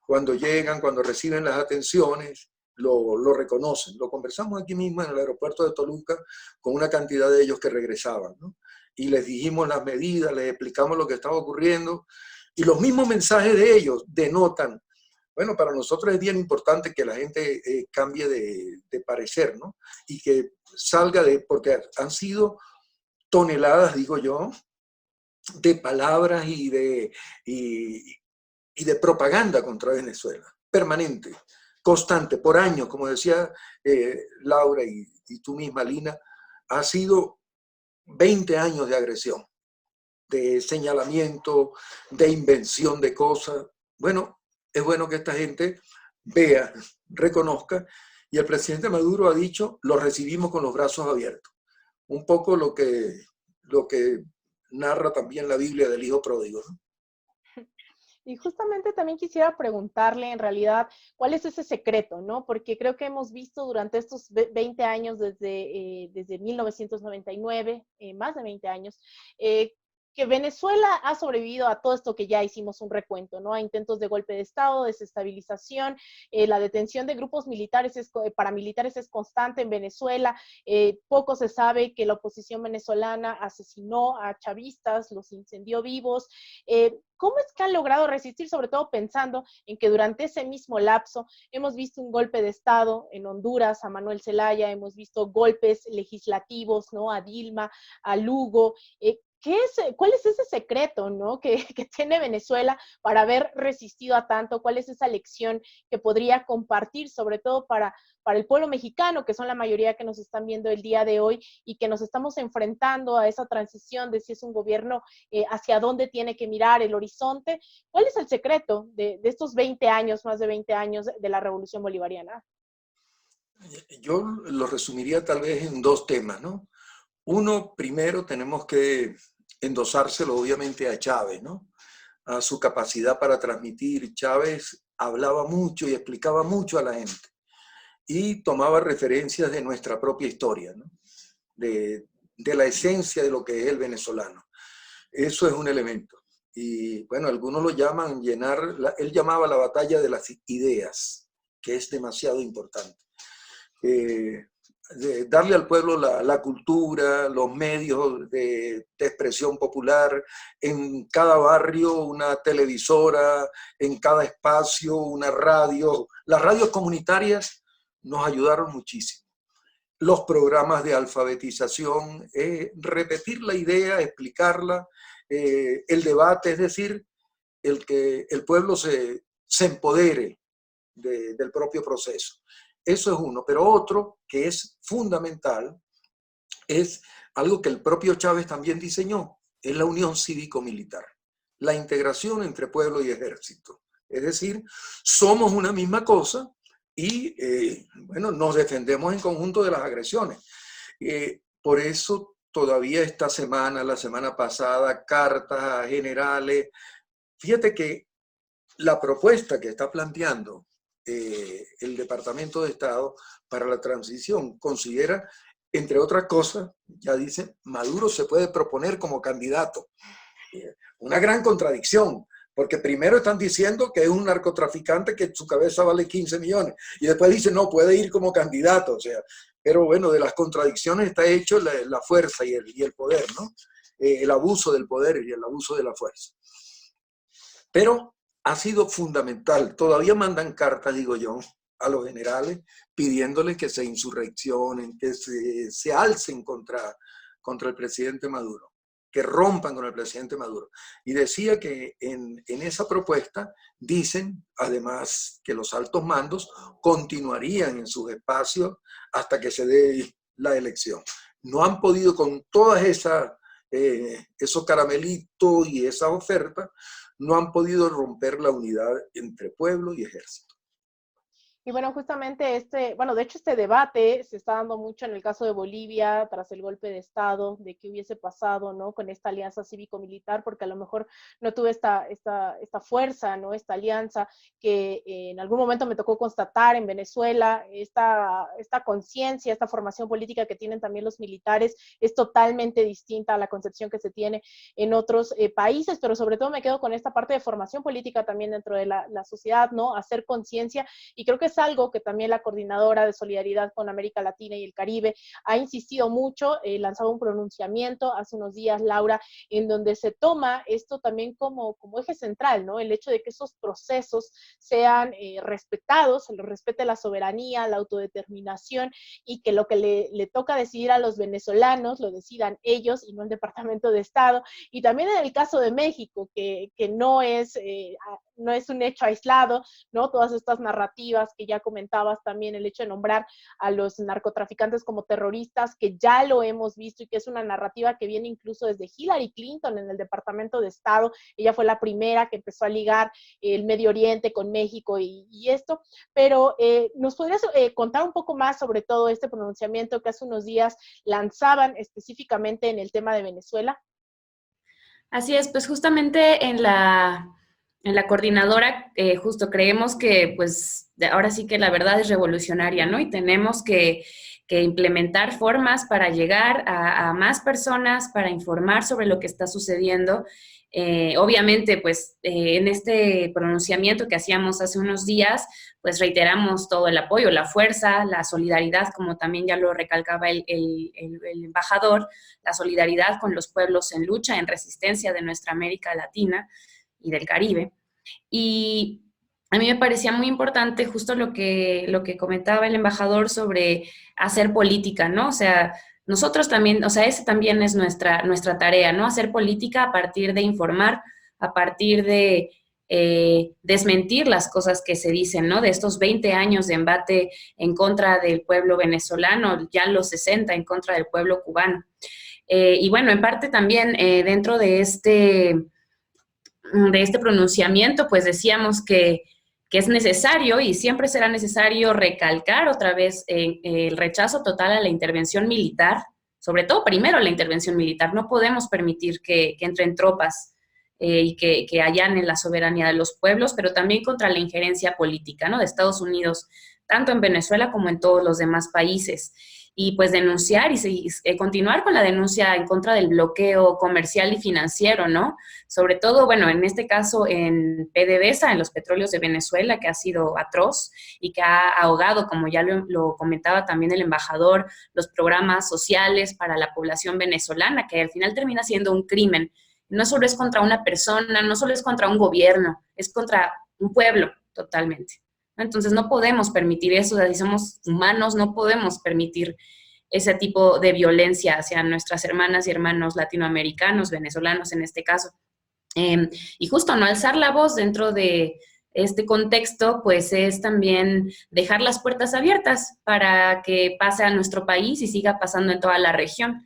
cuando llegan, cuando reciben las atenciones, lo reconocen. Lo conversamos aquí mismo en el aeropuerto de Toluca con una cantidad de ellos que regresaban, ¿no? Y les dijimos las medidas, les explicamos lo que estaba ocurriendo, y los mismos mensajes de ellos denotan, bueno, para nosotros es bien importante que la gente cambie de parecer, ¿no? Y que salga porque han sido toneladas, digo yo, de palabras y de propaganda contra Venezuela, permanente, constante, por años, como decía Laura y tú misma, Lina, ha sido 20 años de agresión, de señalamiento, de invención de cosas. Bueno, es bueno que esta gente vea, reconozca, y el presidente Maduro ha dicho, lo recibimos con los brazos abiertos. Un poco lo que narra también la Biblia del hijo pródigo, ¿no? Y justamente también quisiera preguntarle en realidad cuál es ese secreto, ¿no? Porque creo que hemos visto durante estos 20 años, desde 1999, más de 20 años, que Venezuela ha sobrevivido a todo esto que ya hicimos un recuento, ¿no? A intentos de golpe de Estado, desestabilización, la detención de grupos militares, paramilitares es constante en Venezuela. Poco se sabe que la oposición venezolana asesinó a chavistas, los incendió vivos. ¿Cómo es que han logrado resistir, sobre todo pensando en que durante ese mismo lapso hemos visto un golpe de Estado en Honduras, a Manuel Zelaya, hemos visto golpes legislativos, ¿no? A Dilma, a Lugo. ¿Cuál es ese secreto, ¿no? que tiene Venezuela para haber resistido a tanto? ¿Cuál es esa lección que podría compartir, sobre todo para el pueblo mexicano, que son la mayoría que nos están viendo el día de hoy y que nos estamos enfrentando a esa transición de si es un gobierno, hacia dónde tiene que mirar el horizonte? ¿Cuál es el secreto de estos 20 años, más de 20 años de la Revolución Bolivariana? Yo lo resumiría tal vez en dos temas, ¿no? Uno, primero tenemos que endosárselo obviamente a Chávez, ¿no? A su capacidad para transmitir. Chávez hablaba mucho y explicaba mucho a la gente y tomaba referencias de nuestra propia historia, ¿no? De la esencia de lo que es el venezolano. Eso es un elemento. Y bueno, algunos lo llaman él llamaba la batalla de las ideas, que es demasiado importante. De darle al pueblo la cultura, los medios de expresión popular, en cada barrio una televisora, en cada espacio una radio. Las radios comunitarias nos ayudaron muchísimo. Los programas de alfabetización, repetir la idea, explicarla, el debate, es decir, que el pueblo se empodere del propio proceso. Eso es uno, pero otro que es fundamental es algo que el propio Chávez también diseñó, es la unión cívico-militar, la integración entre pueblo y ejército. Es decir, somos una misma cosa y, bueno, nos defendemos en conjunto de las agresiones. Por eso todavía esta semana, la semana pasada, cartas a generales. Fíjate que la propuesta que está planteando el Departamento de Estado para la transición considera, entre otras cosas, ya dice, Maduro se puede proponer como candidato. Una gran contradicción, porque primero están diciendo que es un narcotraficante que su cabeza vale 15 millones, y después dicen, no, puede ir como candidato. O sea, pero bueno, de las contradicciones está hecho la fuerza y el poder, ¿no? El abuso del poder y el abuso de la fuerza. Pero ha sido fundamental. Todavía mandan cartas, digo yo, a los generales pidiéndoles que se insurreccionen, que se alcen contra el presidente Maduro, que rompan con el presidente Maduro. Y decía que en esa propuesta dicen, además, que los altos mandos continuarían en sus espacios hasta que se dé la elección. No han podido con todas esos caramelitos y esas ofertas, no han podido romper la unidad entre pueblo y ejército. Y bueno, justamente de hecho este debate se está dando mucho en el caso de Bolivia tras el golpe de Estado, de qué hubiese pasado, ¿no? Con esta alianza cívico-militar, porque a lo mejor no tuve esta fuerza, ¿no? Esta alianza que en algún momento me tocó constatar en Venezuela, esta conciencia, esta formación política que tienen también los militares es totalmente distinta a la concepción que se tiene en otros países, pero sobre todo me quedo con esta parte de formación política también dentro de la sociedad, ¿no? Hacer conciencia, y creo que es algo que también la Coordinadora de Solidaridad con América Latina y el Caribe ha insistido mucho, lanzado un pronunciamiento hace unos días, Laura, en donde se toma esto también como eje central, ¿no? El hecho de que esos procesos sean respetados, se les respete la soberanía, la autodeterminación, y que lo que le toca decidir a los venezolanos lo decidan ellos y no el Departamento de Estado. Y también en el caso de México, que no es un hecho aislado, ¿no? Todas estas narrativas que ya comentabas también, el hecho de nombrar a los narcotraficantes como terroristas, que ya lo hemos visto y que es una narrativa que viene incluso desde Hillary Clinton en el Departamento de Estado. Ella fue la primera que empezó a ligar el Medio Oriente con México y esto, pero ¿nos podrías contar un poco más sobre todo este pronunciamiento que hace unos días lanzaban específicamente en el tema de Venezuela? Así es, pues justamente en la coordinadora justo creemos que pues ahora sí que la verdad es revolucionaria, ¿no? Y tenemos que que implementar formas para llegar a más personas, para informar sobre lo que está sucediendo. Obviamente, pues, en este pronunciamiento que hacíamos hace unos días, pues reiteramos todo el apoyo, la fuerza, la solidaridad, como también ya lo recalcaba el embajador, la solidaridad con los pueblos en lucha, en resistencia de nuestra América Latina y del Caribe. Y a mí me parecía muy importante justo lo que comentaba el embajador sobre hacer política, ¿no? O sea, nosotros también, o sea, esa también es nuestra tarea, ¿no? Hacer política a partir de informar, a partir de desmentir las cosas que se dicen, ¿no? De estos 20 años de embate en contra del pueblo venezolano, ya los 60 en contra del pueblo cubano. Y bueno, en parte también dentro de este pronunciamiento, pues decíamos que es necesario y siempre será necesario recalcar otra vez el rechazo total a la intervención militar, sobre todo primero la intervención militar. No podemos permitir que entren tropas y que allanen la soberanía de los pueblos, pero también contra la injerencia política, ¿no?, de Estados Unidos, tanto en Venezuela como en todos los demás países. Y pues denunciar y continuar con la denuncia en contra del bloqueo comercial y financiero, ¿no? Sobre todo, bueno, en este caso en PDVSA, en los petróleos de Venezuela, que ha sido atroz y que ha ahogado, como ya lo comentaba también el embajador, los programas sociales para la población venezolana, que al final termina siendo un crimen. No solo es contra una persona, no solo es contra un gobierno, es contra un pueblo totalmente. Entonces no podemos permitir eso, o sea, si somos humanos no podemos permitir ese tipo de violencia hacia nuestras hermanas y hermanos latinoamericanos, venezolanos en este caso. Y justo no alzar la voz dentro de este contexto, pues es también dejar las puertas abiertas para que pase a nuestro país y siga pasando en toda la región.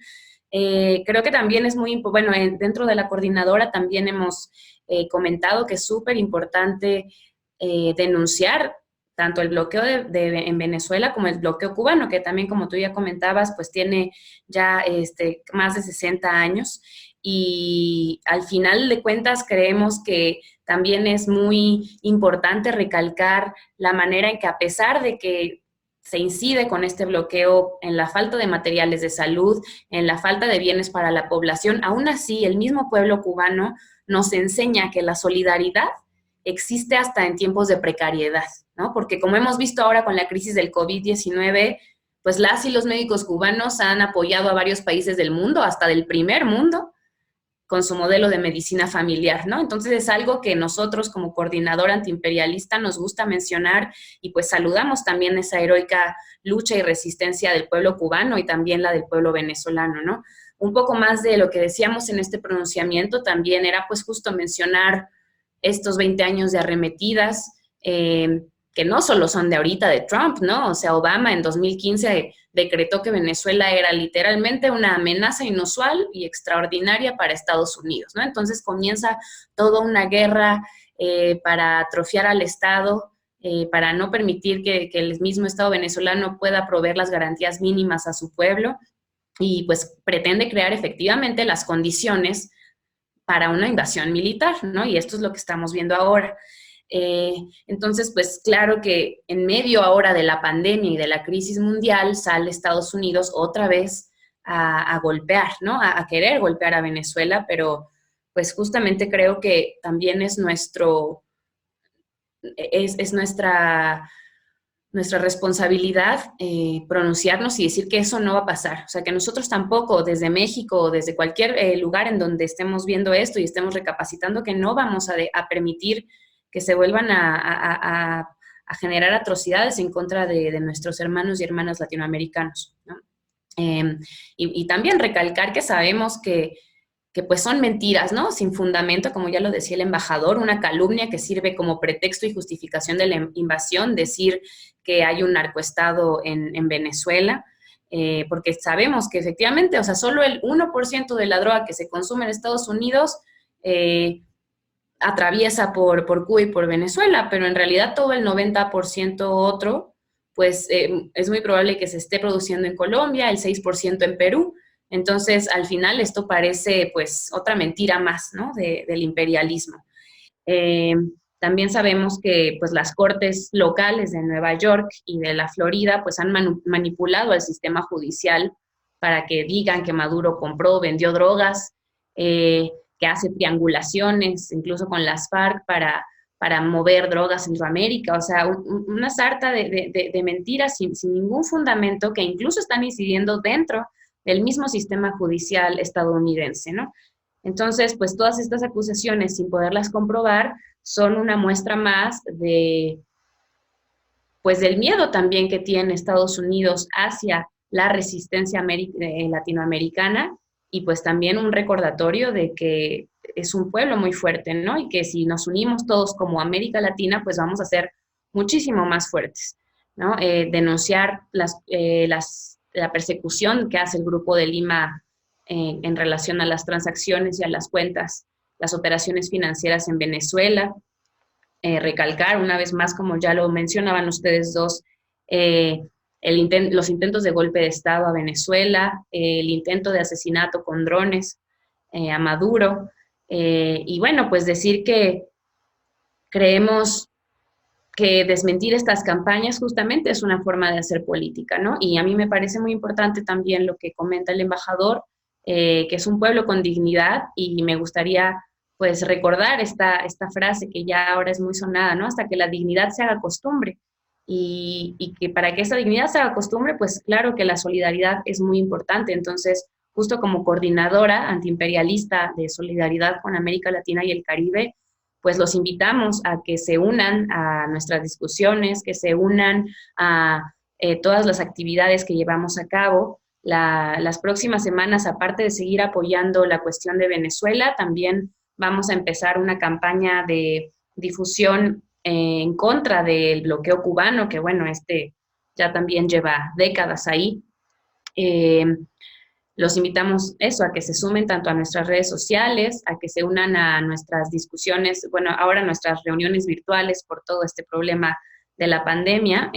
Creo que también es muy importante, bueno, dentro de la coordinadora también hemos comentado que es súper importante denunciar tanto el bloqueo en Venezuela como el bloqueo cubano, que también, como tú ya comentabas, pues tiene ya más de 60 años. Y al final de cuentas creemos que también es muy importante recalcar la manera en que, a pesar de que se incide con este bloqueo en la falta de materiales de salud, en la falta de bienes para la población, aún así el mismo pueblo cubano nos enseña que la solidaridad existe hasta en tiempos de precariedad, ¿no? Porque como hemos visto ahora con la crisis del COVID-19, pues las y los médicos cubanos han apoyado a varios países del mundo, hasta del primer mundo, con su modelo de medicina familiar, ¿no? Entonces es algo que nosotros como coordinadora antiimperialista nos gusta mencionar y pues saludamos también esa heroica lucha y resistencia del pueblo cubano y también la del pueblo venezolano, ¿no? Un poco más de lo que decíamos en este pronunciamiento también era pues justo mencionar estos 20 años de arremetidas, que no solo son de ahorita de Trump, ¿no? O sea, Obama en 2015 decretó que Venezuela era literalmente una amenaza inusual y extraordinaria para Estados Unidos, ¿no? Entonces comienza toda una guerra para atrofiar al Estado, para no permitir que el mismo Estado venezolano pueda proveer las garantías mínimas a su pueblo y pues pretende crear efectivamente las condiciones para una invasión militar, ¿no? Y esto es lo que estamos viendo ahora. Entonces, pues claro que en medio ahora de la pandemia y de la crisis mundial sale Estados Unidos otra vez a golpear, ¿no? A querer golpear a Venezuela, pero pues justamente creo que también es nuestra responsabilidad pronunciarnos y decir que eso no va a pasar. O sea, que nosotros tampoco, desde México o desde cualquier lugar en donde estemos viendo esto y estemos recapacitando, que no vamos a permitir que se vuelvan a generar atrocidades en contra de nuestros hermanos y hermanas latinoamericanos, ¿no? Y también recalcar que sabemos que pues son mentiras, ¿no? Sin fundamento, como ya lo decía el embajador, una calumnia que sirve como pretexto y justificación de la invasión, decir que hay un narcoestado en Venezuela, porque sabemos que efectivamente, o sea, solo el 1% de la droga que se consume en Estados Unidos atraviesa por Cuba y por Venezuela, pero en realidad todo el 90% otro, pues es muy probable que se esté produciendo en Colombia, el 6% en Perú. Entonces, al final, esto parece, pues, otra mentira más, ¿no?, del imperialismo. También sabemos que pues, las cortes locales de Nueva York y de la Florida pues, han manipulado al sistema judicial para que digan que Maduro compró, vendió drogas, que hace triangulaciones, incluso con las FARC, para mover drogas en Centroamérica. O sea, una sarta de mentiras sin ningún fundamento que incluso están incidiendo dentro del mismo sistema judicial estadounidense, ¿no? Entonces, pues todas estas acusaciones, sin poderlas comprobar, son una muestra más pues del miedo también que tiene Estados Unidos hacia la resistencia latinoamericana, y pues también un recordatorio de que es un pueblo muy fuerte, ¿no? Y que si nos unimos todos como América Latina, pues vamos a ser muchísimo más fuertes, ¿no? Denunciar la persecución que hace el Grupo de Lima en relación a las transacciones y a las cuentas, las operaciones financieras en Venezuela. Recalcar una vez más, como ya lo mencionaban ustedes dos, los intentos de golpe de Estado a Venezuela, el intento de asesinato con drones a Maduro, y bueno, pues decir que creemos que desmentir estas campañas justamente es una forma de hacer política, ¿no? Y a mí me parece muy importante también lo que comenta el embajador, que es un pueblo con dignidad, y me gustaría pues recordar esta frase que ya ahora es muy sonada, ¿no? Hasta que la dignidad se haga costumbre. Y que para que esa dignidad se haga costumbre, pues claro que la solidaridad es muy importante. Entonces, justo como coordinadora antiimperialista de solidaridad con América Latina y el Caribe, pues los invitamos a que se unan a nuestras discusiones, que se unan a todas las actividades que llevamos a cabo. Las próximas semanas, aparte de seguir apoyando la cuestión de Venezuela, también vamos a empezar una campaña de difusión en contra del bloqueo cubano, que bueno, ya también lleva décadas ahí. Los invitamos a que se sumen tanto a nuestras redes sociales, a que se unan a nuestras discusiones, bueno, ahora nuestras reuniones virtuales por todo este problema de la pandemia.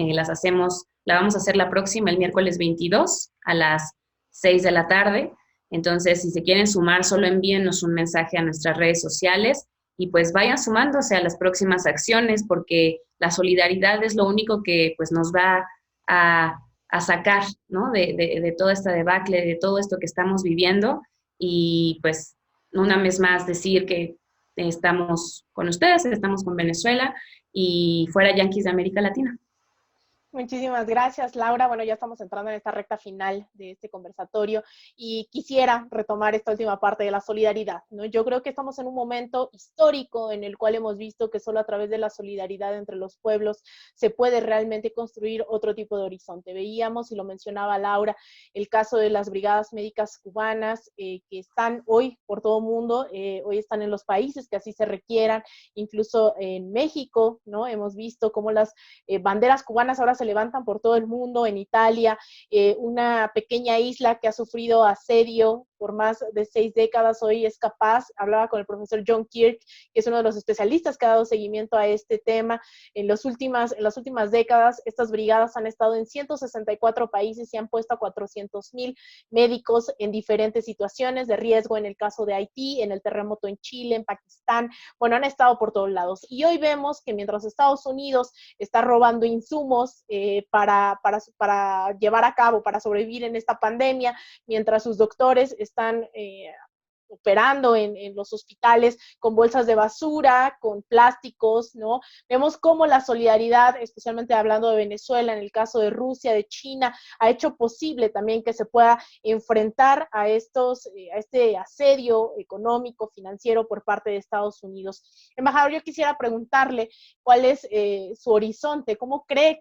La vamos a hacer la próxima, el miércoles 22 a las 6 de la tarde. Entonces, si se quieren sumar, solo envíennos un mensaje a nuestras redes sociales y pues vayan sumándose a las próximas acciones, porque la solidaridad es lo único que pues nos va a sacar, ¿no? de toda esta debacle, de todo esto que estamos viviendo, y pues una vez más decir que estamos con ustedes, estamos con Venezuela y fuera Yanquis de América Latina. Muchísimas gracias, Laura. Bueno, ya estamos entrando en esta recta final de este conversatorio y quisiera retomar esta última parte de la solidaridad, ¿no? Yo creo que estamos en un momento histórico en el cual hemos visto que solo a través de la solidaridad entre los pueblos se puede realmente construir otro tipo de horizonte. Veíamos, y lo mencionaba Laura, el caso de las brigadas médicas cubanas que están hoy por todo el mundo, hoy están en los países que así se requieran, incluso en México, ¿no? Hemos visto cómo las banderas cubanas ahora se levantan por todo el mundo, en Italia, una pequeña isla que ha sufrido asedio por más de 6 décadas, hoy es capaz. Hablaba con el profesor John Kirk, que es uno de los especialistas que ha dado seguimiento a este tema. En las últimas décadas, estas brigadas han estado en 164 países y han puesto a 400,000 médicos en diferentes situaciones de riesgo, en el caso de Haití, en el terremoto en Chile, en Pakistán. Bueno, han estado por todos lados. Y hoy vemos que mientras Estados Unidos está robando insumos para llevar a cabo, para sobrevivir en esta pandemia, mientras sus doctores están operando en los hospitales con bolsas de basura, con plásticos, ¿no? Vemos cómo la solidaridad, especialmente hablando de Venezuela, en el caso de Rusia, de China, ha hecho posible también que se pueda enfrentar a este asedio económico, financiero por parte de Estados Unidos. Embajador, yo quisiera preguntarle cuál es su horizonte, cómo cree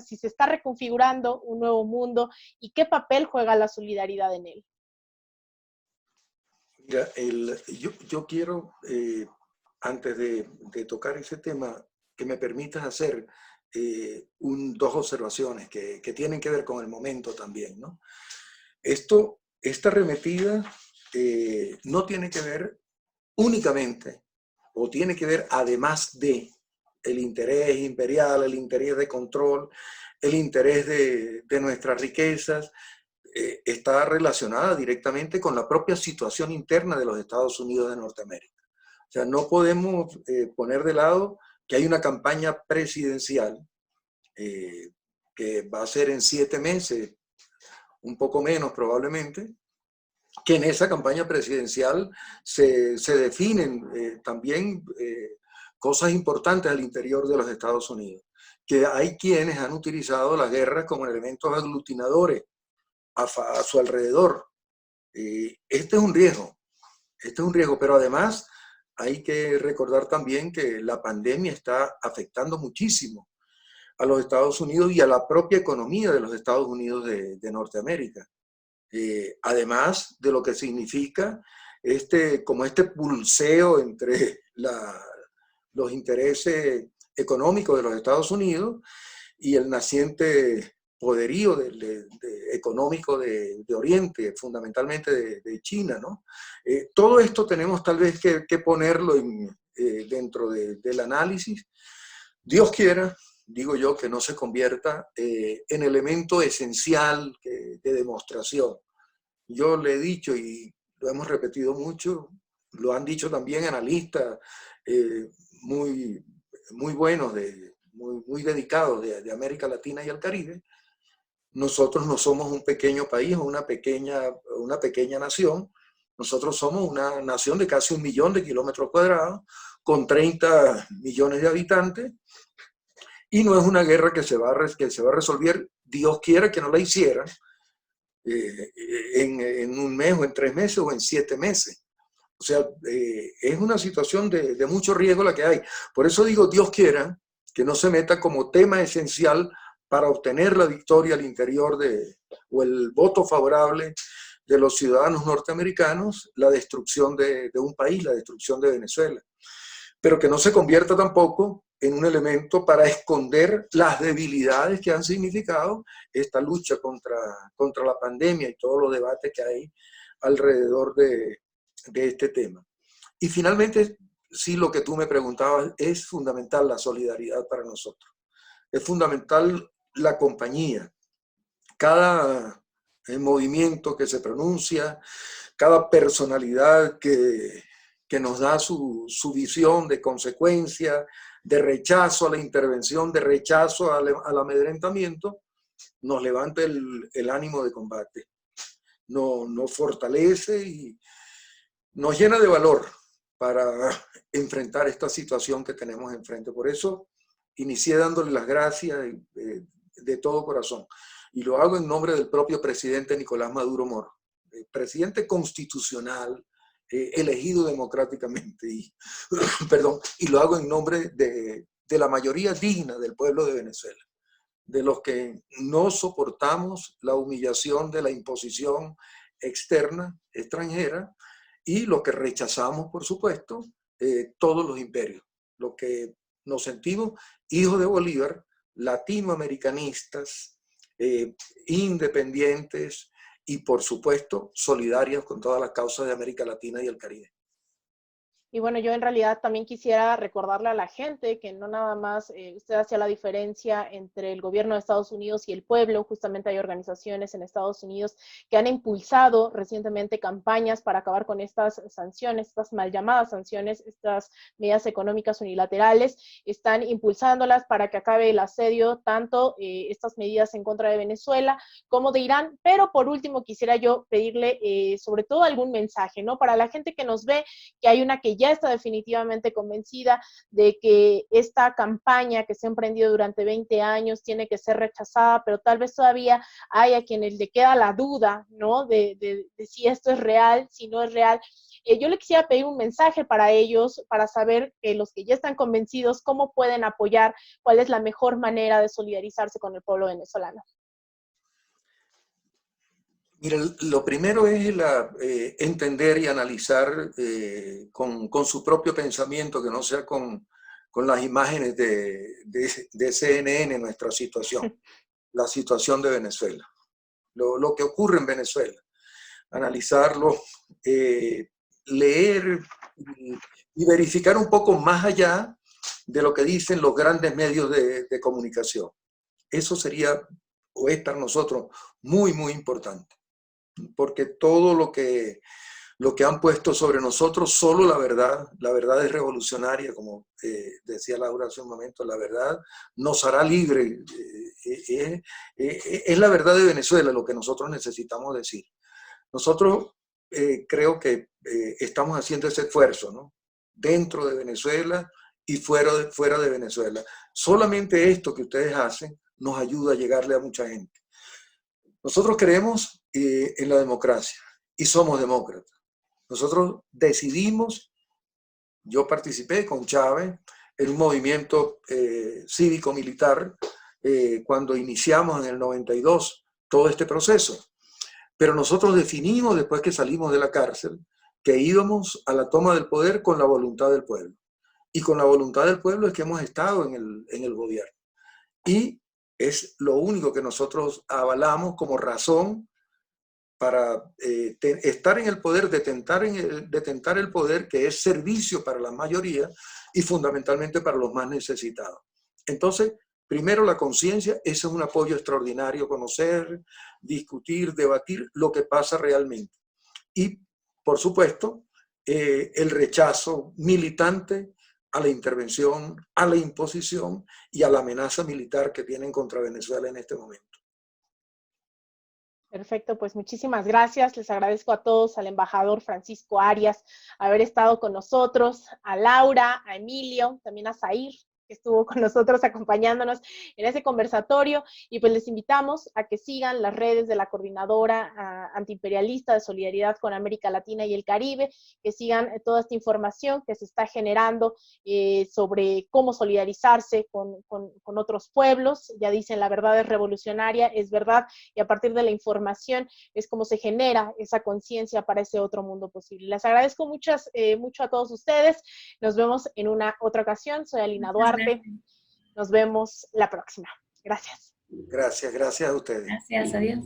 si se está reconfigurando un nuevo mundo y qué papel juega la solidaridad en él. Mira, yo quiero, antes de tocar ese tema, que me permitas hacer dos observaciones que tienen que ver con el momento también, ¿no? Esta arremetida no tiene que ver únicamente, o tiene que ver además de el interés imperial, el interés de control, el interés de nuestras riquezas. Está relacionada directamente con la propia situación interna de los Estados Unidos de Norteamérica. O sea, no podemos poner de lado que hay una campaña presidencial que va a ser en 7 meses, un poco menos probablemente, que en esa campaña presidencial se definen también cosas importantes al interior de los Estados Unidos, que hay quienes han utilizado las guerras como elementos aglutinadores a su alrededor. Este es un riesgo, pero además hay que recordar también que la pandemia está afectando muchísimo a los Estados Unidos y a la propia economía de los Estados Unidos de Norteamérica. Además de lo que significa como este pulseo entre los intereses económicos de los Estados Unidos y el naciente poderío económico de Oriente, fundamentalmente de China, ¿no? Todo esto tenemos tal vez que ponerlo dentro del análisis. Dios quiera, digo yo, que no se convierta en elemento esencial de demostración. Yo le he dicho y lo hemos repetido mucho, lo han dicho también analistas muy buenos, muy dedicados de América Latina y el Caribe. Nosotros no somos un pequeño país o una pequeña nación. Nosotros somos una nación de casi 1 millón de kilómetros cuadrados, con 30 millones de habitantes, y no es una guerra que se va a resolver, Dios quiera que no la hiciera, en 1 mes o en 3 meses o en 7 meses. O sea, es una situación de mucho riesgo la que hay. Por eso digo, Dios quiera que no se meta como tema esencial para obtener la victoria al interior o el voto favorable de los ciudadanos norteamericanos, la destrucción de un país, la destrucción de Venezuela. Pero que no se convierta tampoco en un elemento para esconder las debilidades que han significado esta lucha contra la pandemia y todos los debates que hay alrededor de este tema. Y finalmente, sí, lo que tú me preguntabas, es fundamental la solidaridad para nosotros. Es fundamental la compañía. Cada movimiento que se pronuncia, cada personalidad que nos da su visión de consecuencia, de rechazo a la intervención, de rechazo al amedrentamiento, nos levanta el ánimo de combate, nos fortalece y nos llena de valor para enfrentar esta situación que tenemos enfrente. Por eso inicié dándole las gracias de todo corazón. Y lo hago en nombre del propio presidente Nicolás Maduro Moro, presidente constitucional, elegido democráticamente, y lo hago en nombre de la mayoría digna del pueblo de Venezuela, de los que no soportamos la humillación de la imposición externa, extranjera, y lo que rechazamos, por supuesto, todos los imperios, lo que nos sentimos hijos de Bolívar, latinoamericanistas, independientes y, por supuesto, solidarios con todas las causas de América Latina y el Caribe. Y bueno, yo en realidad también quisiera recordarle a la gente que no nada más usted hacía la diferencia entre el gobierno de Estados Unidos y el pueblo. Justamente hay organizaciones en Estados Unidos que han impulsado recientemente campañas para acabar con estas sanciones, estas mal llamadas sanciones, estas medidas económicas unilaterales. Están impulsándolas para que acabe el asedio, tanto estas medidas en contra de Venezuela como de Irán. Pero por último quisiera yo pedirle sobre todo algún mensaje, ¿no? Para la gente que nos ve, que hay una que ya está definitivamente convencida de que esta campaña que se ha emprendido durante 20 años tiene que ser rechazada, pero tal vez todavía hay a quienes le queda la duda, ¿no? De si esto es real, si no es real. Yo le quisiera pedir un mensaje para ellos, para saber que los que ya están convencidos, cómo pueden apoyar, cuál es la mejor manera de solidarizarse con el pueblo venezolano. Mira, lo primero es entender y analizar con su propio pensamiento, que no sea con las imágenes de CNN nuestra situación, la situación de Venezuela, lo que ocurre en Venezuela, analizarlo, leer y verificar un poco más allá de lo que dicen los grandes medios de comunicación. Eso sería, o es para nosotros, muy, muy importante. Porque todo lo que lo que han puesto sobre nosotros solo la verdad es revolucionaria, como decía Laura hace un momento, la verdad nos hará libre, es la verdad de Venezuela lo que nosotros necesitamos decir. Nosotros creo que estamos haciendo ese esfuerzo, ¿no? Dentro de Venezuela y fuera de Venezuela. Solamente esto que ustedes hacen nos ayuda a llegarle a mucha gente. Nosotros creemos en la democracia y somos demócratas. Nosotros decidimos, yo participé con Chávez en un movimiento cívico-militar cuando iniciamos en el 92 todo este proceso. Pero nosotros definimos después que salimos de la cárcel que íbamos a la toma del poder con la voluntad del pueblo. Y con la voluntad del pueblo es que hemos estado en el gobierno. Y es lo único que nosotros avalamos como razón para estar en el poder, detentar el poder, que es servicio para la mayoría y fundamentalmente para los más necesitados. Entonces, primero la conciencia, ese es un apoyo extraordinario, conocer, discutir, debatir lo que pasa realmente. Y, por supuesto, el rechazo militante a la intervención, a la imposición y a la amenaza militar que tienen contra Venezuela en este momento. Perfecto, pues muchísimas gracias. Les agradezco a todos, al embajador Francisco Arias, haber estado con nosotros, a Laura, a Emilio, también a Zair, que estuvo con nosotros acompañándonos en ese conversatorio, y pues les invitamos a que sigan las redes de la Coordinadora Antiimperialista de Solidaridad con América Latina y el Caribe, que sigan toda esta información que se está generando sobre cómo solidarizarse con otros pueblos. Ya dicen, la verdad es revolucionaria, es verdad, y a partir de la información es como se genera esa conciencia para ese otro mundo posible. Les agradezco mucho a todos ustedes. Nos vemos en una otra ocasión. Soy Alina Duarte. Nos vemos la próxima. Gracias. Gracias a ustedes. Gracias, adiós.